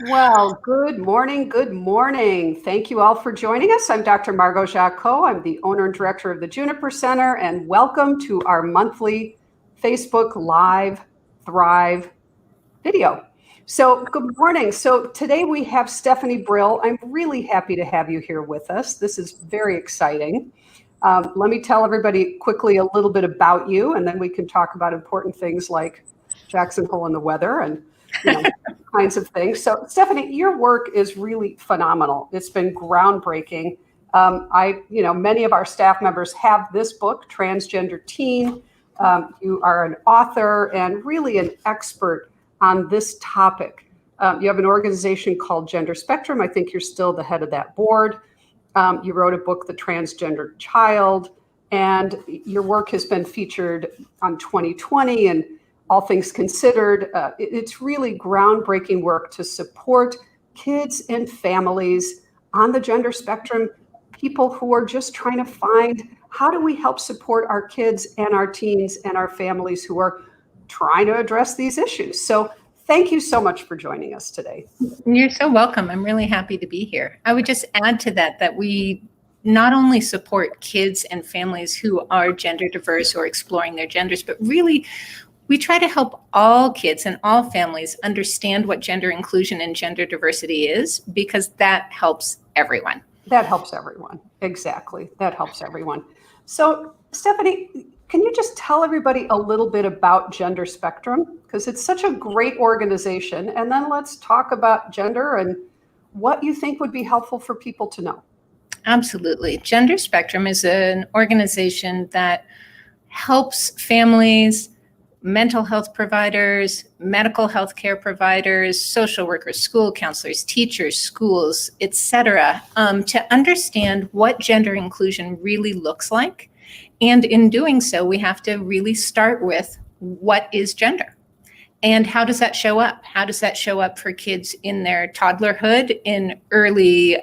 Well, good morning. Good morning. Thank you all for joining us. I'm Dr. Margot Jacques. I'm the owner and director of the Juniper Center, and welcome to our monthly Facebook Live Thrive video. So, good morning. So, today we have Stephanie Brill. I'm really happy to have you here with us. This is very exciting. Let me tell everybody quickly a little bit about you, and then we can talk about important things like Jackson Hole and the weather and kinds of things. So, Stephanie, your work is really phenomenal. It's been groundbreaking. Many of our staff members have this book, Transgender Teen. You are an author and really an expert on this topic. You have an organization called Gender Spectrum. I think you're still the head of that board. You wrote a book, The Transgender Child, and your work has been featured on 2020 and All Things Considered. It's really groundbreaking work to support kids and families on the gender spectrum, people who are just trying to find how do we help support our kids and our teens and our families who are trying to address these issues. So thank you so much for joining us today. You're so welcome. I'm really happy to be here. I would just add to that we not only support kids and families who are gender diverse or exploring their genders, but really we try to help all kids and all families understand what gender inclusion and gender diversity is, because that helps everyone. That helps everyone. Exactly. That helps everyone. So, Stephanie, can you just tell everybody a little bit about Gender Spectrum? Because it's such a great organization. And then let's talk about gender and what you think would be helpful for people to know. Absolutely. Gender Spectrum is an organization that helps families, mental health providers, medical health care providers, social workers, school counselors, teachers, schools, etc., to understand what gender inclusion really looks like. And in doing so, we have to really start with what is gender and how does that show up? How does that show up for kids in their toddlerhood, in early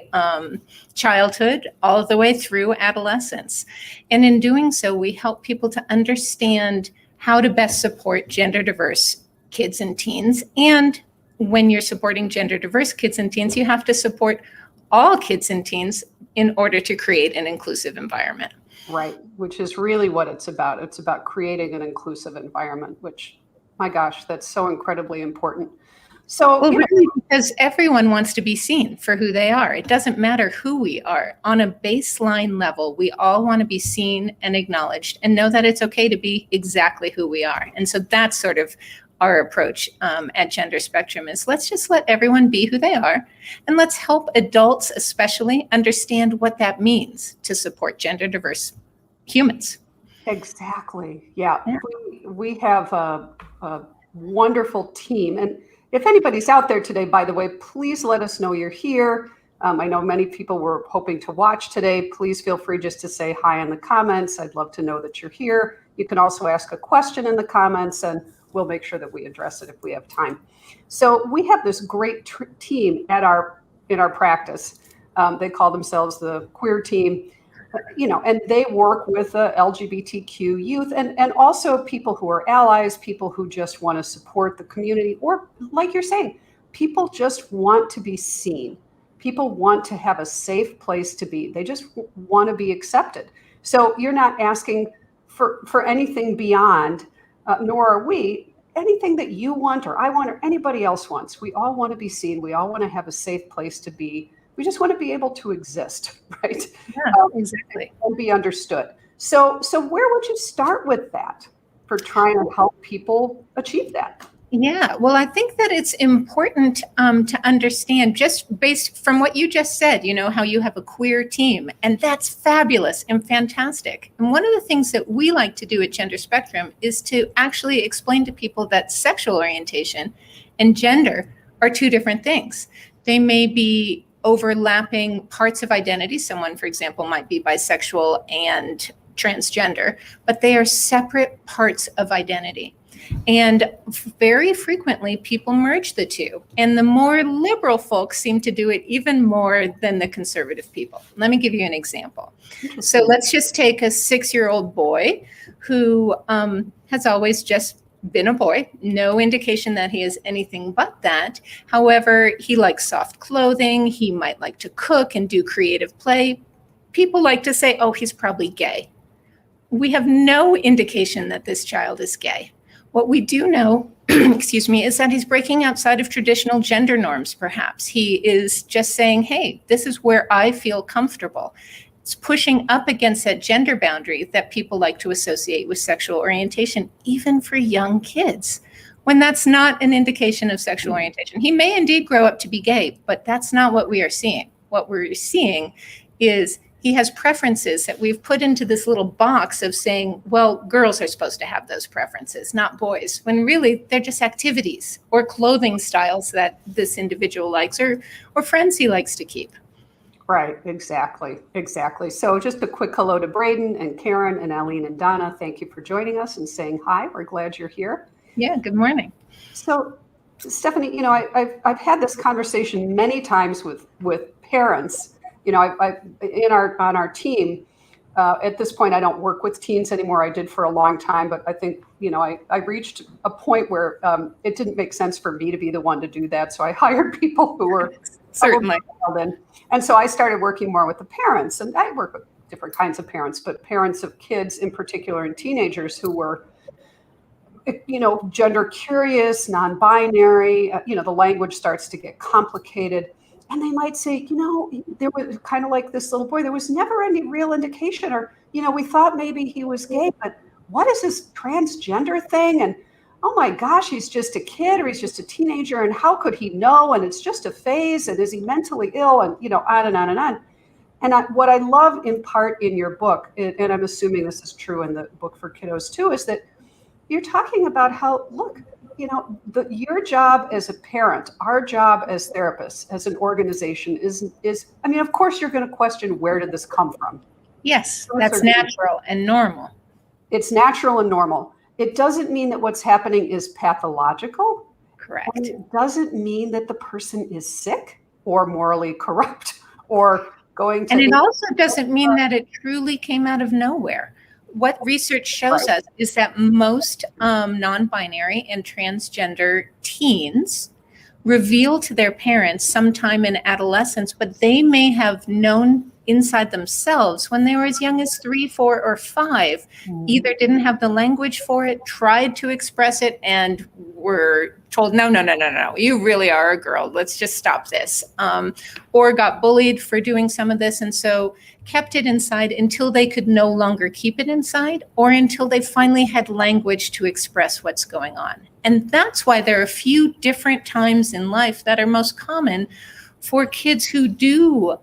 childhood, all the way through adolescence? And in doing so, we help people to understand how to best support gender diverse kids and teens. And when you're supporting gender diverse kids and teens, you have to support all kids and teens in order to create an inclusive environment. Right, which is really what it's about. It's about creating an inclusive environment, which, my gosh, that's so incredibly important. So, really, because everyone wants to be seen for who they are. It doesn't matter who we are. On a baseline level, we all want to be seen and acknowledged and know that it's okay to be exactly who we are. And so that's sort of our approach at Gender Spectrum is let's just let everyone be who they are. And let's help adults especially understand what that means to support gender diverse humans. Exactly. Yeah. We have a wonderful team. And if anybody's out there today, by the way, please let us know you're here. I know many people were hoping to watch today. Please feel free just to say hi in the comments. I'd love to know that you're here. You can also ask a question in the comments and we'll make sure that we address it if we have time. So we have this great team in our practice. They call themselves the queer team. And they work with LGBTQ youth and also people who are allies, people who just want to support the community, or like you're saying, people just want to be seen. People want to have a safe place to be. They just want to be accepted. So you're not asking for anything beyond, nor are we, anything that you want or I want or anybody else wants. We all want to be seen. We all want to have a safe place to be. We just want to be able to exist, right? Yeah, exactly. And be understood. So where would you start with that for trying to help people achieve that? Yeah, well, I think that it's important to understand, just based from what you just said, how you have a queer team, and that's fabulous and fantastic. And one of the things that we like to do at Gender Spectrum is to actually explain to people that sexual orientation and gender are two different things. They may be overlapping parts of identity. Someone, for example, might be bisexual and transgender, but they are separate parts of identity. And very frequently, people merge the two. And the more liberal folks seem to do it even more than the conservative people. Let me give you an example. So let's just take a 6-year-old boy who has always just been a boy. No indication that he is anything but that. However, he likes soft clothing. He might like to cook and do creative play. People like to say, oh, he's probably gay. We have no indication that this child is gay. What we do know, excuse me, is that he's breaking outside of traditional gender norms, perhaps. He is just saying, hey, this is where I feel comfortable. It's pushing up against that gender boundary that people like to associate with sexual orientation, even for young kids, when that's not an indication of sexual orientation. He may indeed grow up to be gay, but that's not what we are seeing. What we're seeing is he has preferences that we've put into this little box of saying, well, girls are supposed to have those preferences, not boys, when really they're just activities or clothing styles that this individual likes or friends he likes to keep. Right, exactly. So just a quick hello to Braden and Karen and Aline and Donna. Thank you for joining us and saying hi. We're glad you're here. Yeah, good morning. So Stephanie, I've had this conversation many times with parents. On our team, at this point, I don't work with teens anymore. I did for a long time, but I think, I reached a point where it didn't make sense for me to be the one to do that. So I hired people who were certainly. And so I started working more with the parents, and I work with different kinds of parents, but parents of kids in particular and teenagers who were, gender curious, non-binary, the language starts to get complicated. And they might say, there was kind of like this little boy, there was never any real indication, or, we thought maybe he was gay, but what is this transgender thing? And, oh my gosh, he's just a kid or he's just a teenager. And how could he know? And it's just a phase. And is he mentally ill? And, on and on and on. And what I love in part in your book, and I'm assuming this is true in the book for kiddos too, is that you're talking about how, look, your job as a parent, our job as therapists, as an organization is, of course you're going to question, where did this come from? Yes, that's natural and normal. It's natural and normal. It doesn't mean that what's happening is pathological. Correct. And it doesn't mean that the person is sick or morally corrupt or going to. And it also doesn't mean that it truly came out of nowhere. What research shows us is that most non-binary and transgender teens reveal to their parents sometime in adolescence, but they may have known inside themselves when they were as young as 3, 4, or 5, either didn't have the language for it, tried to express it, and were told, no, you really are a girl. Let's just stop this. Or got bullied for doing some of this, and so kept it inside until they could no longer keep it inside, or until they finally had language to express what's going on. And that's why there are a few different times in life that are most common for kids who do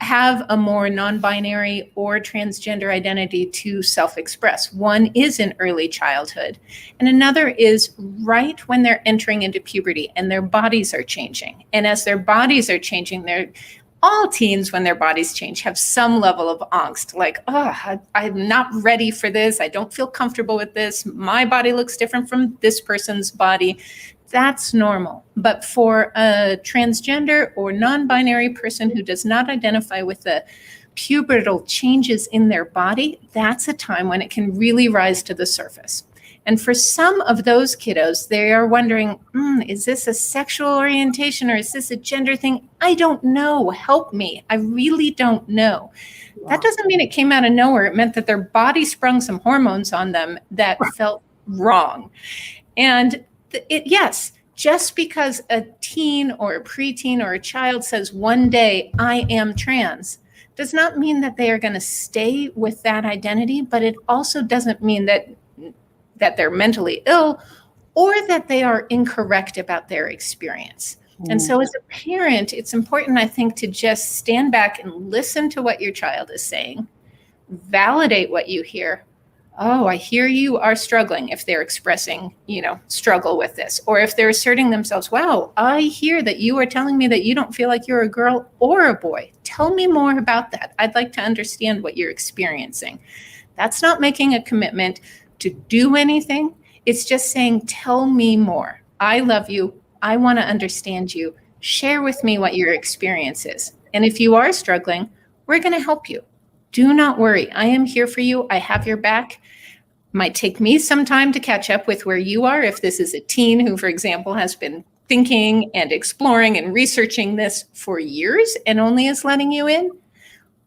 have a more non-binary or transgender identity to self-express. One is in early childhood, and another is right when they're entering into puberty and their bodies are changing. And as their bodies are changing, all teens, when their bodies change, have some level of angst, like, I'm not ready for this. I don't feel comfortable with this. My body looks different from this person's body. That's normal. But for a transgender or non-binary person who does not identify with the pubertal changes in their body, that's a time when it can really rise to the surface. And for some of those kiddos, they are wondering, is this a sexual orientation or is this a gender thing? I don't know. Help me. I really don't know. Wow. That doesn't mean it came out of nowhere. It meant that their body sprung some hormones on them that felt wrong. And yes, just because a teen or a preteen or a child says one day, I am trans, does not mean that they are going to stay with that identity, but it also doesn't mean that they're mentally ill or that they are incorrect about their experience. And so as a parent, it's important, I think, to just stand back and listen to what your child is saying, validate what you hear. Oh, I hear you are struggling, if they're expressing, struggle with this, or if they're asserting themselves, wow, I hear that you are telling me that you don't feel like you're a girl or a boy. Tell me more about that. I'd like to understand what you're experiencing. That's not making a commitment to do anything. It's just saying, tell me more. I love you. I want to understand you. Share with me what your experience is. And if you are struggling, we're going to help you. Do not worry. I am here for you. I have your back. Might take me some time to catch up with where you are. If this is a teen who, for example, has been thinking and exploring and researching this for years and only is letting you in.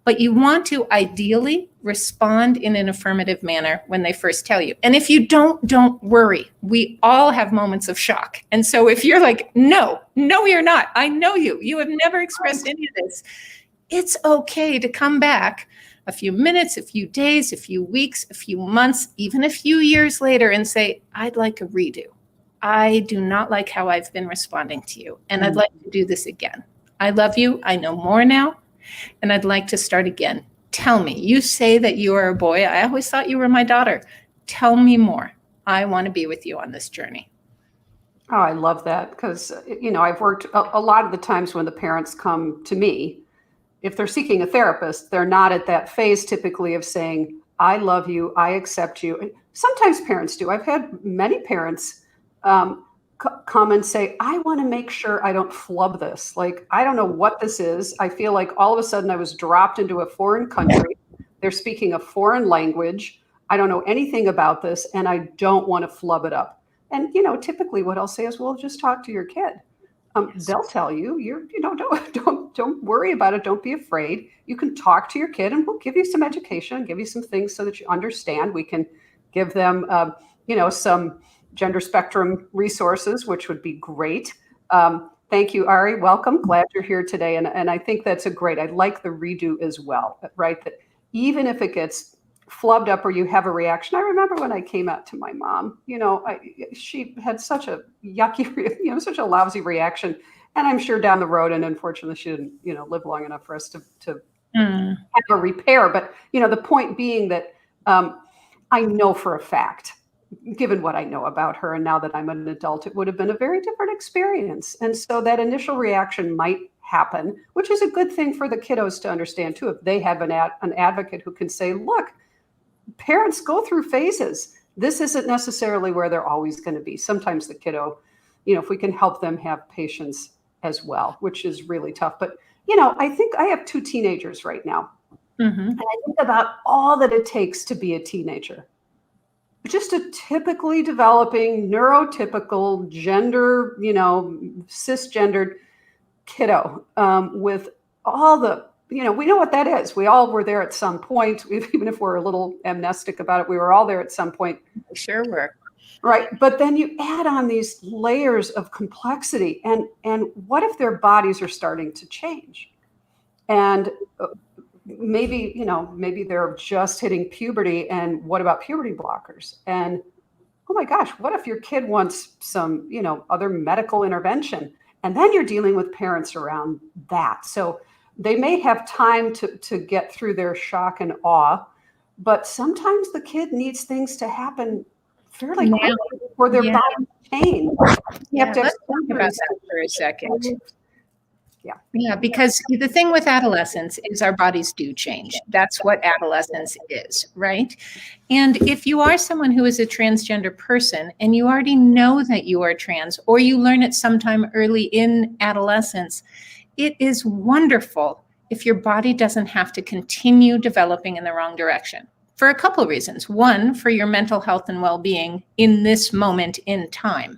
But you want to ideally respond in an affirmative manner when they first tell you. And if you don't worry. We all have moments of shock. And so if you're like, no, you're not. I know you. You have never expressed any of this. It's okay to come back a few minutes, a few days, a few weeks, a few months, even a few years later and say, I'd like a redo. I do not like how I've been responding to you. And I'd like to do this again. I love you. I know more now. And I'd like to start again. Tell me, you say that you are a boy. I always thought you were my daughter. Tell me more. I want to be with you on this journey. Oh, I love that because, I've worked a lot of the times when the parents come to me, if they're seeking a therapist, they're not at that phase typically of saying, I love you, I accept you. And sometimes parents do. I've had many parents come and say, I want to make sure I don't flub this. Like, I don't know what this is. I feel like all of a sudden I was dropped into a foreign country. They're speaking a foreign language. I don't know anything about this, and I don't want to flub it up. And, typically what I'll say is, well, just talk to your kid. Yes. They'll tell you, don't worry about it. Don't be afraid. You can talk to your kid and we'll give you some education, give you some things so that you understand. We can give them, some gender spectrum resources, which would be great. Thank you, Ari. Welcome. Glad you're here today. And I think that's I like the redo as well, right? That even if it gets flubbed up or you have a reaction. I remember when I came out to my mom, she had such a yucky, such a lousy reaction. And I'm sure down the road, and unfortunately she didn't, live long enough for us to have a repair. But, the point being that I know for a fact, given what I know about her, and now that I'm an adult, it would have been a very different experience. And so that initial reaction might happen, which is a good thing for the kiddos to understand too. If they have an advocate who can say, look, parents go through phases. This isn't necessarily where they're always going to be. Sometimes the kiddo, if we can help them have patience as well, which is really tough. But, I think I have 2 teenagers right now. And I think about all that it takes to be a teenager. Just a typically developing, neurotypical, gender, cisgendered kiddo with all the, we know what that is. We all were there at some point, even if we're a little amnestic about it, we were all there at some point. We sure were. Right. But then you add on these layers of complexity and what if their bodies are starting to change? And maybe they're just hitting puberty, and what about puberty blockers? And oh my gosh, what if your kid wants some, other medical intervention? And then you're dealing with parents around that. So they may have time to get through their shock and awe, but sometimes the kid needs things to happen fairly quickly before their body change. Let's talk about that for a second. Yeah, because the thing with adolescence is our bodies do change. That's what adolescence is, right? And if you are someone who is a transgender person and you already know that you are trans, or you learn it sometime early in adolescence, it is wonderful if your body doesn't have to continue developing in the wrong direction for a couple of reasons. One, for your mental health and well-being in this moment in time,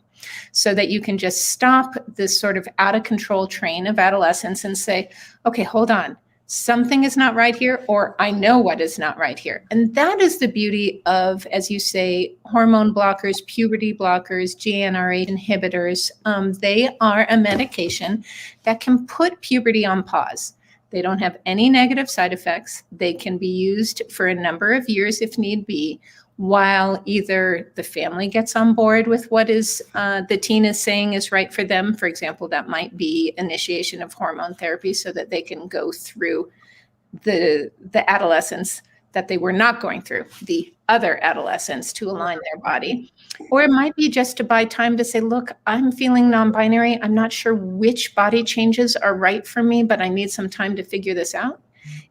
so that you can just stop this sort of out of control train of adolescence and say, okay, hold on, something is not right here, or I know what is not right here. And that is the beauty of, as you say, hormone blockers, puberty blockers, GnRH inhibitors. They are a medication that can put puberty on pause. They don't have any negative side effects. They can be used for a number of years if need be, while either the family gets on board with what is the teen is saying is right for them. For example, that might be initiation of hormone therapy so that they can go through the adolescence that they were not going through, the other adolescence, to align their body. Or it might be just to buy time to say, look, I'm feeling non-binary. I'm not sure which body changes are right for me, but I need some time to figure this out.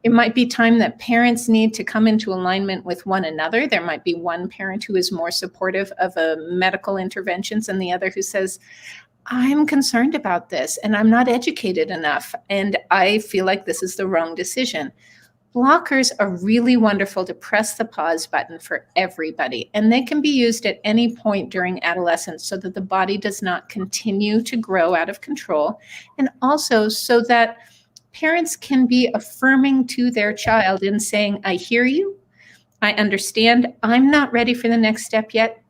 It might be time that parents need to come into alignment with one another. There might be one parent who is more supportive of medical interventions and the other who says, I'm concerned about this and I'm not educated enough and I feel like this is the wrong decision. blockers are really wonderful to press the pause button for everybody. And they can be used at any point during adolescence so that the body does not continue to grow out of control. And also so that parents can be affirming to their child in saying, I hear you, I understand, I'm not ready for the next step yet,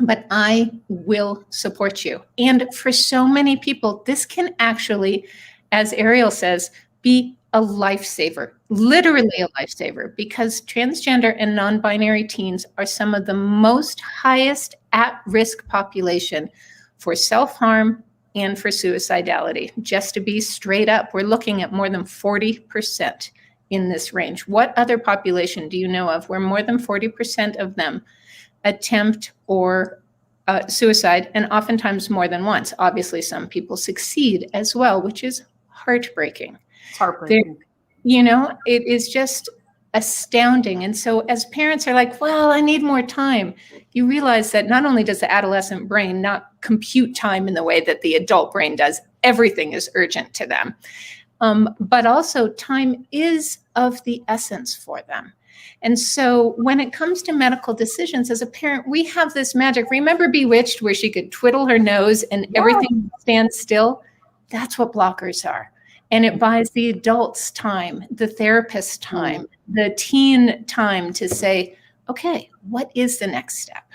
but I will support you. And for so many people, this can actually, as Ariel says, be a lifesaver, literally a lifesaver, because transgender and non-binary teens are some of the most highest at-risk population for self-harm and for suicidality. Just to be straight up, we're looking at more than 40% in this range. What other population do you know of where more than 40% of them attempt or suicide, and oftentimes more than once? Obviously, some people succeed as well, which is heartbreaking. It's heartbreaking. It is just astounding. And so as parents are like, well, I need more time, you realize that not only does the adolescent brain not compute time in the way that the adult brain does, everything is urgent to them. But also time is of the essence for them. And so when it comes to medical decisions, as a parent, we have this magic. Remember Bewitched, where she could twiddle her nose and everything stands still? That's what blockers are. And it buys the adults time, the therapist time, the teen time to say, okay, what is the next step?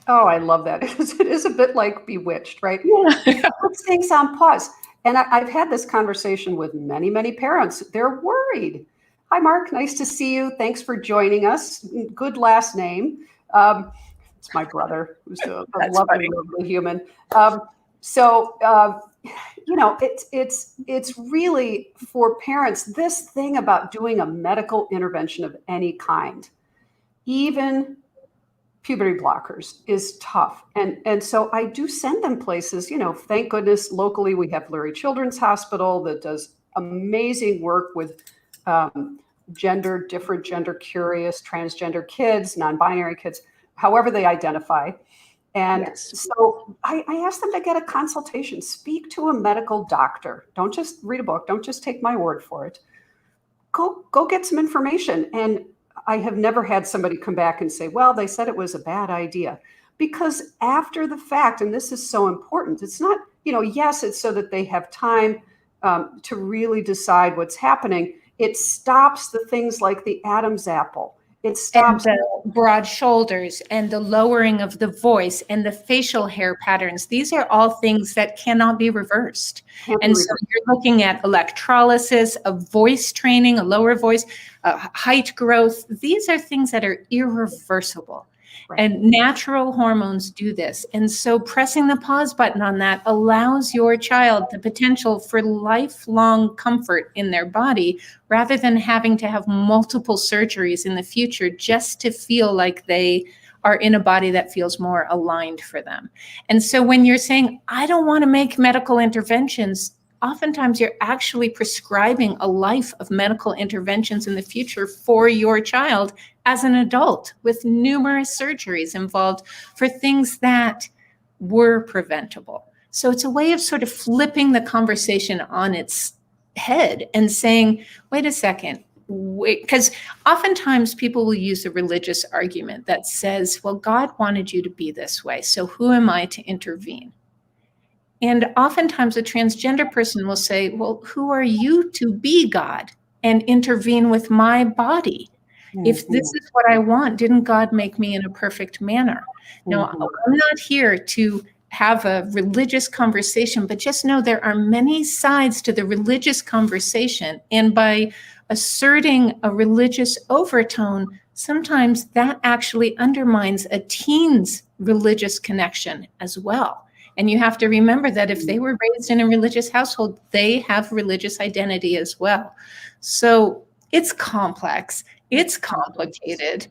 Oh, I love that. It is a bit like Bewitched, right? Yeah. Puts things on pause. And I've had this conversation with many, many parents. They're worried. Hi, Mark. Nice to see you. Thanks for joining us. Good last name. It's my brother, who's a lovely, lovely human. It's really for parents, this thing about doing a medical intervention of any kind, even puberty blockers, is tough. And so I do send them places, thank goodness locally we have Lurie Children's Hospital that does amazing work with different gender curious, transgender kids, non-binary kids, however they identify. And so I asked them to get a consultation, speak to a medical doctor. Don't just read a book. Don't just take my word for it. Go get some information. And I have never had somebody come back and say, well, they said it was a bad idea. Because after the fact, and this is so important, it's not, yes, it's so that they have time to really decide what's happening. It stops the things like the Adam's apple. It stops the broad shoulders and the lowering of the voice and the facial hair patterns. These are all things that cannot be reversed. So you're looking at electrolysis, a voice training, a lower voice, height growth. These are things that are irreversible. Right. And natural hormones do this. And so pressing the pause button on that allows your child the potential for lifelong comfort in their body, rather than having to have multiple surgeries in the future just to feel like they are in a body that feels more aligned for them. And so when you're saying, I don't want to make medical interventions, oftentimes you're actually prescribing a life of medical interventions in the future for your child as an adult, with numerous surgeries involved for things that were preventable. So it's a way of sort of flipping the conversation on its head and saying, wait a second, because oftentimes people will use a religious argument that says, well, God wanted you to be this way, so who am I to intervene? And oftentimes a transgender person will say, well, who are you to be God and intervene with my body? Mm-hmm. If this is what I want, didn't God make me in a perfect manner? Mm-hmm. No, I'm not here to have a religious conversation, but just know there are many sides to the religious conversation. And by asserting a religious overtone, sometimes that actually undermines a teen's religious connection as well. And you have to remember that if they were raised in a religious household, they have religious identity as well. So it's complex. It's complicated.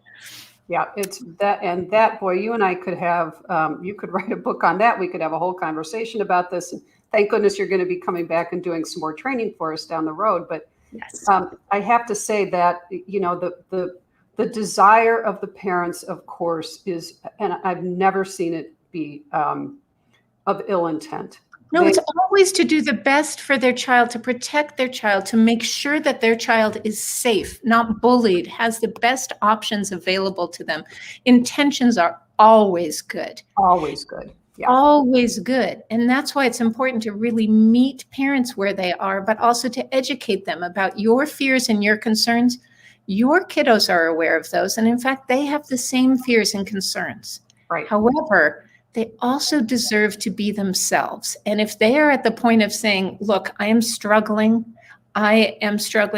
Yeah, it's that. And that, boy, you and I could have, you could write a book on that. We could have a whole conversation about this. And thank goodness you're going to be coming back and doing some more training for us down the road. But yes. I have to say that, the desire of the parents, of course, is, and I've never seen it be of ill intent. No, it's always to do the best for their child, to protect their child, to make sure that their child is safe, not bullied, has the best options available to them. Intentions are always good. Always good. Yeah. Always good. And that's why it's important to really meet parents where they are, but also to educate them about your fears and your concerns. Your kiddos are aware of those. And in fact, they have the same fears and concerns. Right. However, they also deserve to be themselves. And if they are at the point of saying, look, I am struggling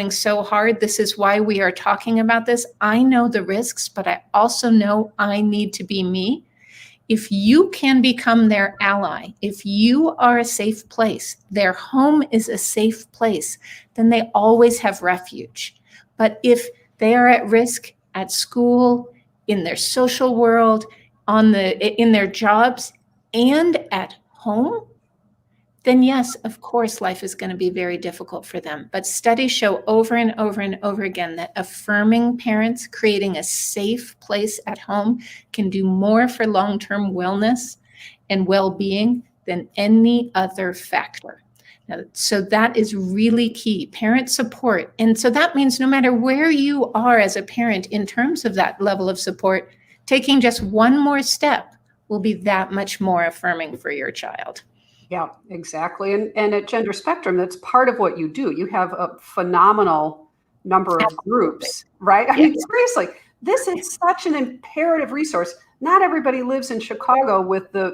so hard. This is why we are talking about this. I know the risks, but I also know I need to be me. If you can become their ally, if you are a safe place, their home is a safe place, then they always have refuge. But if they are at risk at school, in their social world, in their jobs, and at home, then yes, of course, life is going to be very difficult for them. But studies show over and over and over again that affirming parents, creating a safe place at home, can do more for long-term wellness and well-being than any other factor. Now, so that is really key, parent support. And so that means no matter where you are as a parent in terms of that level of support, taking just one more step will be that much more affirming for your child. Yeah, exactly. And at Gender Spectrum, that's part of what you do. You have a phenomenal number of groups, right? I mean, seriously, this is such an imperative resource. Not everybody lives in Chicago with the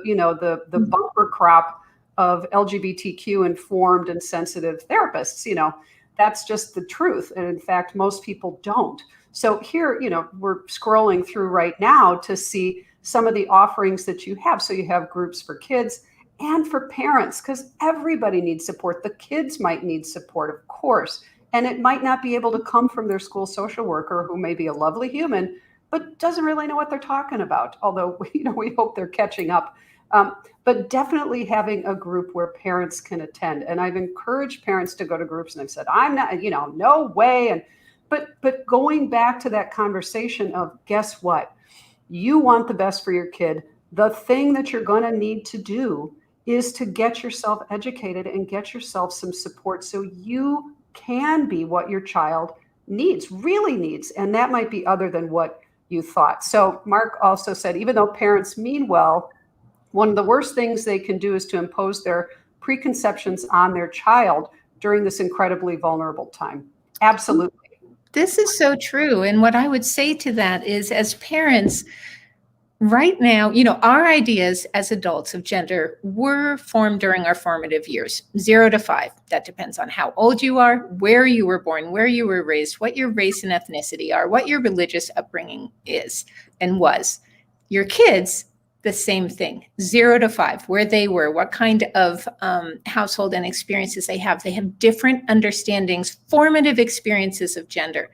bumper crop of LGBTQ informed and sensitive therapists. That's just the truth. And in fact, most people don't. So here, we're scrolling through right now to see some of the offerings that you have. So you have groups for kids and for parents, because everybody needs support. The kids might need support, of course, and it might not be able to come from their school social worker, who may be a lovely human, but doesn't really know what they're talking about. Although, we hope they're catching up. But definitely having a group where parents can attend. And I've encouraged parents to go to groups, and I've said, I'm not, no way. But going back to that conversation of, guess what? You want the best for your kid. The thing that you're going to need to do is to get yourself educated and get yourself some support so you can be what your child really needs. And that might be other than what you thought. So Mark also said, even though parents mean well, one of the worst things they can do is to impose their preconceptions on their child during this incredibly vulnerable time. Absolutely. This is so true. And what I would say to that is, as parents, right now, our ideas as adults of gender were formed during our formative years, 0 to 5. That depends on how old you are, where you were born, where you were raised, what your race and ethnicity are, what your religious upbringing is and was. Your kids, the same thing, 0 to 5, where they were, what kind of household and experiences they have. They have different understandings, formative experiences of gender.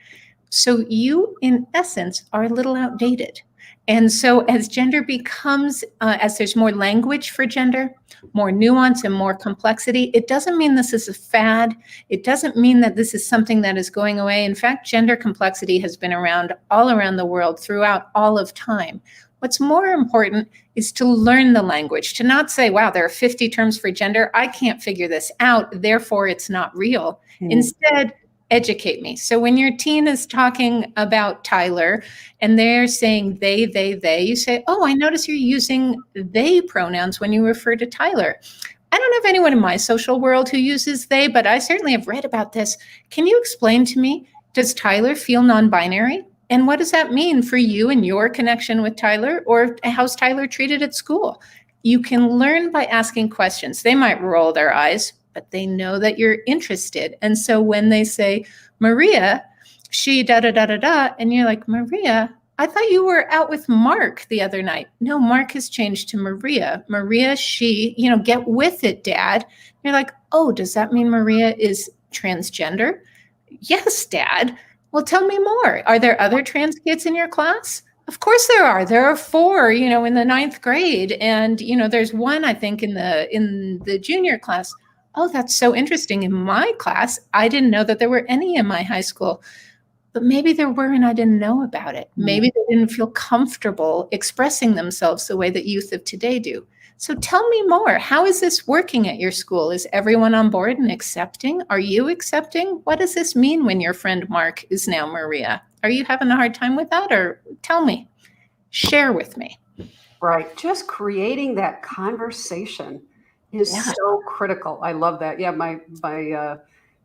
So you, in essence, are a little outdated. And so as gender becomes, as there's more language for gender, more nuance and more complexity, it doesn't mean this is a fad. It doesn't mean that this is something that is going away. In fact, gender complexity has been around all around the world throughout all of time. What's more important is to learn the language, to not say, wow, there are 50 terms for gender. I can't figure this out, therefore it's not real. Instead, educate me. So when your teen is talking about Tyler and they're saying they, you say, oh, I notice you're using they pronouns when you refer to Tyler. I don't have anyone in my social world who uses they, but I certainly have read about this. Can you explain to me, does Tyler feel non-binary? And what does that mean for you and your connection with Tyler, or how's Tyler treated at school? You can learn by asking questions. They might roll their eyes, but they know that you're interested. And so when they say, Maria, she da-da-da-da-da, and you're like, Maria, I thought you were out with Mark the other night. No, Mark has changed to Maria. Maria, she, get with it, Dad. You're like, oh, does that mean Maria is transgender? Yes, Dad. Well, tell me more. Are there other trans kids in your class? Of course there are. There are 4, in the 9th grade. And, there's one, I think, in the junior class. Oh, that's so interesting. In my class, I didn't know that there were any in my high school. But maybe there were and I didn't know about it. Maybe they didn't feel comfortable expressing themselves the way that youth of today do. So tell me more. How is this working at your school? Is everyone on board and accepting? Are you accepting? What does this mean when your friend Mark is now Maria? Are you having a hard time with that? Or tell me, share with me. Right. Just creating that conversation is so critical. I love that. Yeah, my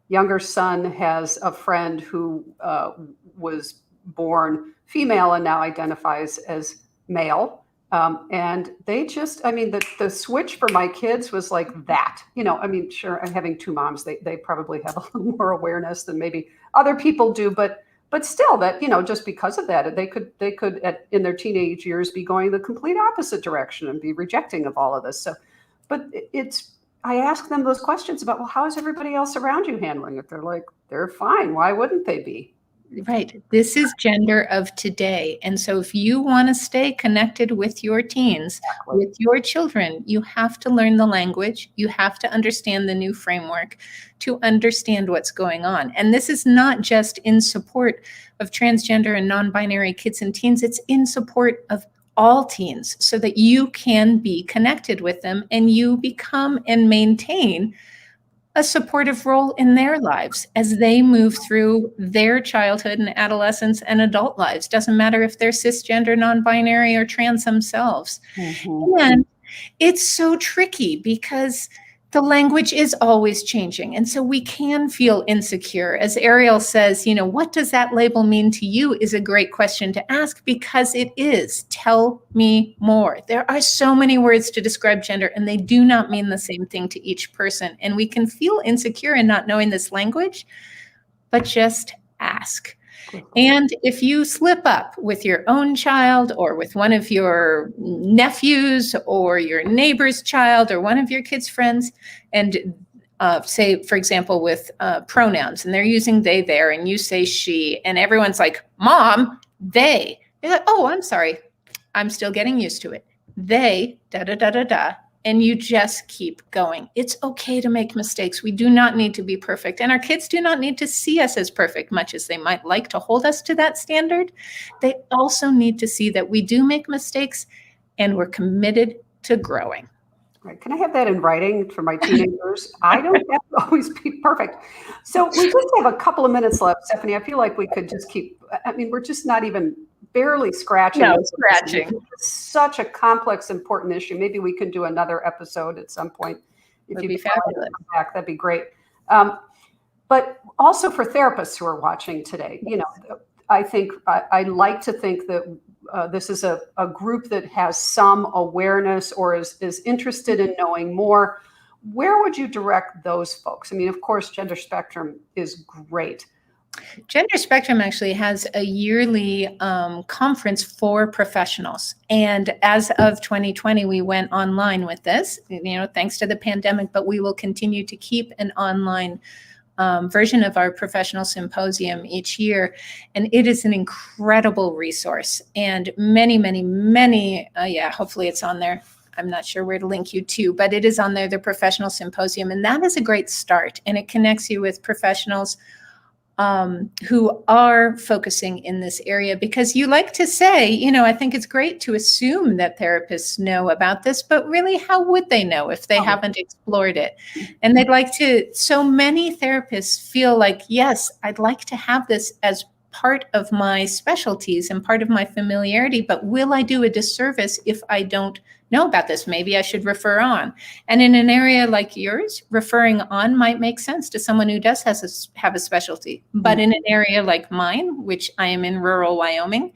younger son has a friend who was born female and now identifies as male. And they just, I mean, the switch for my kids was like that. I mean, sure, I'm having two moms. They probably have a little more awareness than maybe other people do, but still that, just because of that, they could in their teenage years be going the complete opposite direction and be rejecting of all of this. So, but I ask them those questions about, well, how is everybody else around you handling it? They're like, they're fine. Why wouldn't they be? Right. This is gender of today. And so if you want to stay connected with your teens, with your children, you have to learn the language. You have to understand the new framework to understand what's going on. And this is not just in support of transgender and non-binary kids and teens. It's in support of all teens so that you can be connected with them and you become and maintain a supportive role in their lives as they move through their childhood and adolescence and adult lives. Doesn't matter if they're cisgender, non-binary, or trans themselves. Mm-hmm. And it's so tricky because the language is always changing. And so we can feel insecure. As Ariel says, what does that label mean to you is a great question to ask because it is. Tell me more. There are so many words to describe gender and they do not mean the same thing to each person. And we can feel insecure in not knowing this language, but just ask. And if you slip up with your own child or with one of your nephews or your neighbor's child or one of your kids' friends, and say, for example, with pronouns, and they're using they, there, and you say she, and everyone's like, Mom, they. You're like, oh, I'm sorry. I'm still getting used to it. They, da, da, da, da, da. And you just keep going. It's okay to make mistakes. We do not need to be perfect. And our kids do not need to see us as perfect, much as they might like to hold us to that standard. They also need to see that we do make mistakes and we're committed to growing. Right. Can I have that in writing for my teenagers? I don't have to always be perfect. So we just have a couple of minutes left, Stephanie. I feel like we could just keep, we're just not even barely scratching. No, scratching. It's such a complex, important issue. Maybe we can do another episode at some point. If you be fabulous. Back, that'd be great. But also for therapists who are watching today, I think I like to think that this is a group that has some awareness or is interested in knowing more. Where would you direct those folks? I mean, of course, Gender Spectrum is great. Gender Spectrum actually has a yearly conference for professionals. And as of 2020, we went online with this, thanks to the pandemic, but we will continue to keep an online version of our professional symposium each year. And it is an incredible resource. And many, hopefully it's on there. I'm not sure where to link you to, but it is on there, the professional symposium. And that is a great start. And it connects you with professionals who are focusing in this area, because you like to say, I think it's great to assume that therapists know about this, but really, how would they know if they haven't explored it? And they'd like to, so many therapists feel like, yes, I'd like to have this as part of my specialties and part of my familiarity, but will I do a disservice if I don't know about this? Maybe I should refer on. And in an area like yours, referring on might make sense to someone who does have a specialty. But in an area like mine, which I am in rural Wyoming,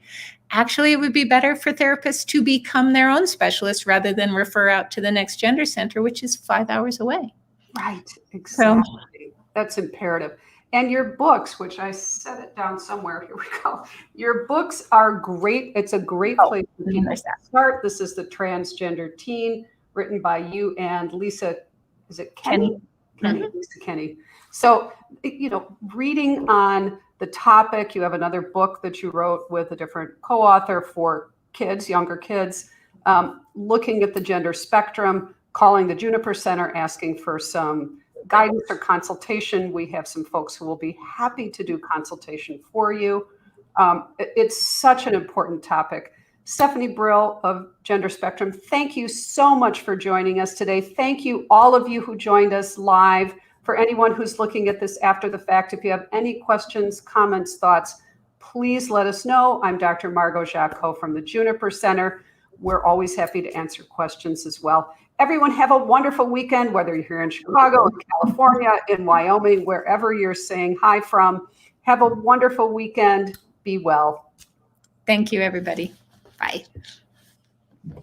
actually it would be better for therapists to become their own specialist rather than refer out to the next gender center, which is 5 hours away. Right, exactly. So, that's imperative. And your books, which I set it down somewhere, here we go. Your books are great. It's a great place for people to start. This is The Transgender Teen, written by you and Lisa, is it Kenny? Lisa Kenny. So, reading on the topic, you have another book that you wrote with a different co-author for kids, younger kids, looking at the gender spectrum, calling the Juniper Center, asking for some guidance or consultation. We have some folks who will be happy to do consultation for you. It's such an important topic. Stephanie Brill of Gender Spectrum. Thank you so much for joining us today. Thank you, all of you who joined us live. For anyone who's looking at this after the fact, if you have any questions, comments, thoughts, please let us know. I'm Dr. Margot Jacot from the Juniper Center. We're always happy to answer questions as well. Everyone have a wonderful weekend, whether you're here in Chicago, in California, in Wyoming, wherever you're saying hi from. Have a wonderful weekend. Be well. Thank you, everybody. Bye.